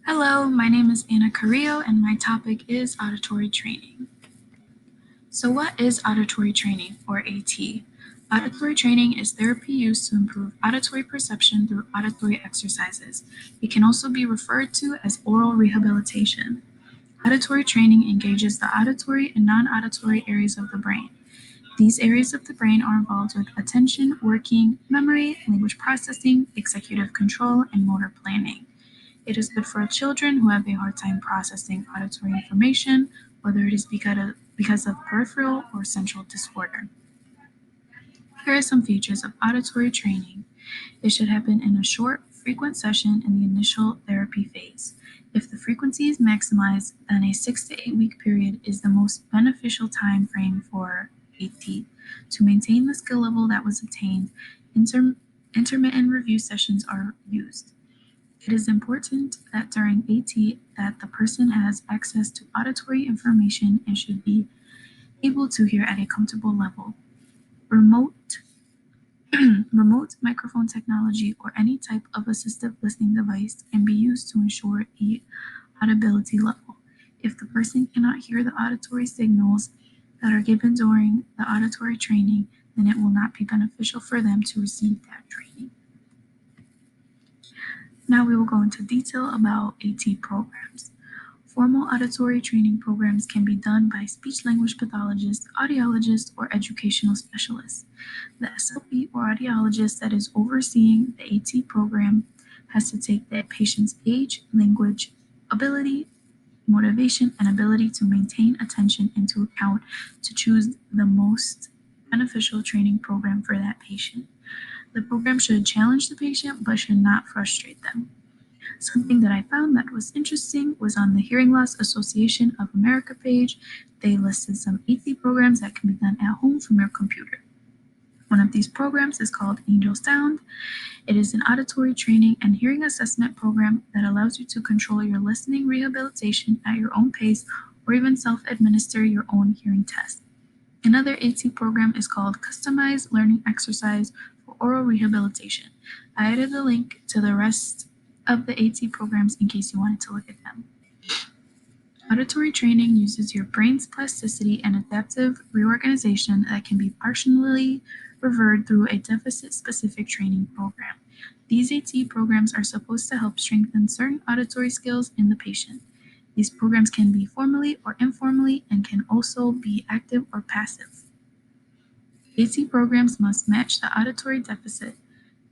Hello, my name is Anna Carrillo and my topic is auditory training. So what is auditory training, or AT? Auditory training is therapy used to improve auditory perception through auditory exercises. It can also be referred to as oral rehabilitation. Auditory training engages the auditory and non-auditory areas of the brain. These areas of the brain are involved with attention, working, memory, language processing, executive control, and motor planning. It is good for children who have a hard time processing auditory information, whether it is because of peripheral or central disorder. Here are some features of auditory training. It should happen in a short, frequent session in the initial therapy phase. If the frequency is maximized, then a 6 to 8 week period is the most beneficial time frame for AT. To maintain the skill level that was attained, intermittent review sessions are used. It is important that during AT that the person has access to auditory information and should be able to hear at a comfortable level. Remote microphone technology or any type of assistive listening device can be used to ensure the audibility level. If the person cannot hear the auditory signals that are given during the auditory training, then it will not be beneficial for them to receive that training. Now we will go into detail about AT programs. Formal auditory training programs can be done by speech-language pathologists, audiologists, or educational specialists. The SLP or audiologist that is overseeing the AT program has to take the patient's age, language, ability, motivation, and ability to maintain attention into account to choose the most beneficial training program for that patient. The program should challenge the patient but should not frustrate them. Something that I found that was interesting was on the Hearing Loss Association of America page. They listed some AT programs that can be done at home from your computer. One of these programs is called Angel Sound. It is an auditory training and hearing assessment program that allows you to control your listening rehabilitation at your own pace or even self-administer your own hearing test. Another AT program is called Customized Learning Exercise for Oral Rehabilitation. I added a link to the rest of the AT programs in case you wanted to look at them. Auditory training uses your brain's plasticity and adaptive reorganization that can be partially reversed through a deficit-specific training program. These AT programs are supposed to help strengthen certain auditory skills in the patient. These programs can be formally or informally and can also be active or passive. AT programs must match the auditory deficit.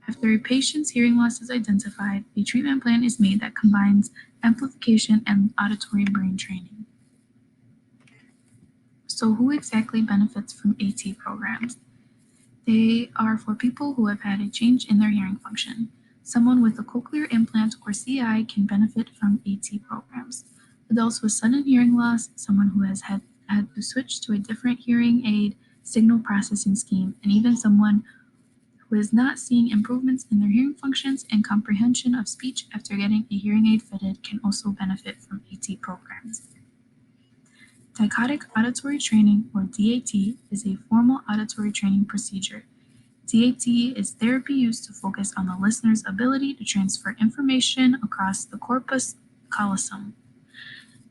After a patient's hearing loss is identified, a treatment plan is made that combines amplification and auditory brain training. So who exactly benefits from AT programs? They are for people who have had a change in their hearing function. Someone with a cochlear implant or CI can benefit from AT programs. Adults with sudden hearing loss, someone who has had to switch to a different hearing aid signal processing scheme, and even someone who is not seeing improvements in their hearing functions and comprehension of speech after getting a hearing aid fitted can also benefit from AT programs. Dichotic auditory training, or DAT, is a formal auditory training procedure. DAT is therapy used to focus on the listener's ability to transfer information across the corpus callosum.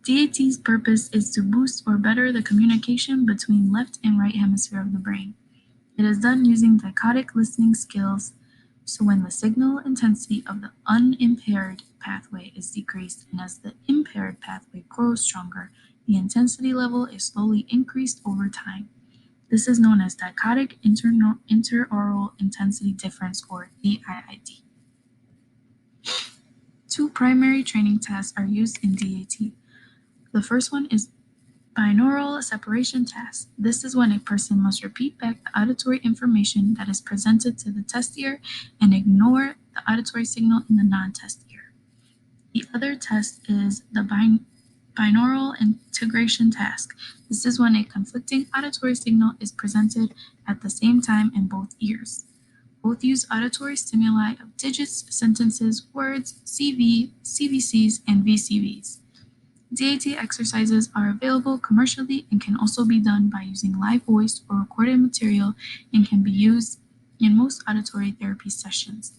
DAT's purpose is to boost or better the communication between left and right hemisphere of the brain. It is done using dichotic listening skills, so when the signal intensity of the unimpaired pathway is decreased and as the impaired pathway grows stronger, the intensity level is slowly increased over time. This is known as dichotic interaural intensity difference, or DIID. Two primary training tasks are used in DAT. The first one is binaural separation task. This is when a person must repeat back the auditory information that is presented to the test ear and ignore the auditory signal in the non-test ear. The other test is the binaural integration task. This is when a conflicting auditory signal is presented at the same time in both ears. Both use auditory stimuli of digits, sentences, words, CV, CVCs, and VCVs. DAT exercises are available commercially and can also be done by using live voice or recorded material and can be used in most auditory therapy sessions.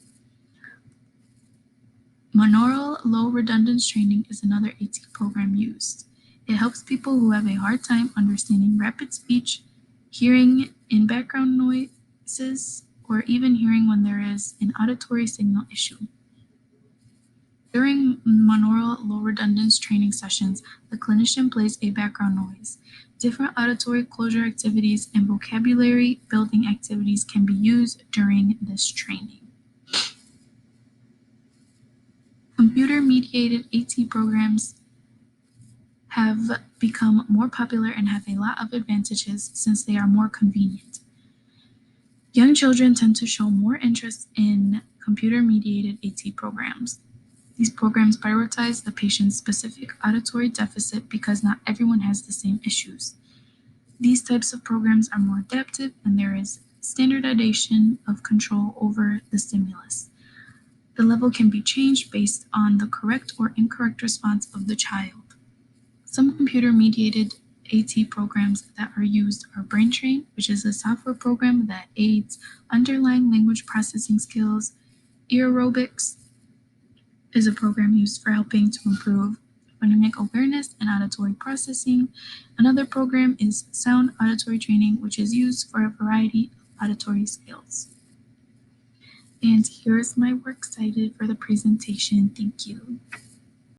Monaural low redundance training is another AT program used. It helps people who have a hard time understanding rapid speech, hearing in background noises, or even hearing when there is an auditory signal issue. During monaural low redundance training sessions, the clinician plays a background noise. Different auditory closure activities and vocabulary building activities can be used during this training. Computer-mediated AT programs have become more popular and have a lot of advantages since they are more convenient. Young children tend to show more interest in computer-mediated AT programs. These programs prioritize the patient's specific auditory deficit because not everyone has the same issues. These types of programs are more adaptive and there is standardization of control over the stimulus. The level can be changed based on the correct or incorrect response of the child. Some computer-mediated AT programs that are used are BrainTrain, which is a software program that aids underlying language processing skills. Aerobics is a program used for helping to improve phonemic awareness and auditory processing. Another program is Sound Auditory Training, which is used for a variety of auditory skills. And here's my works cited for the presentation. Thank you.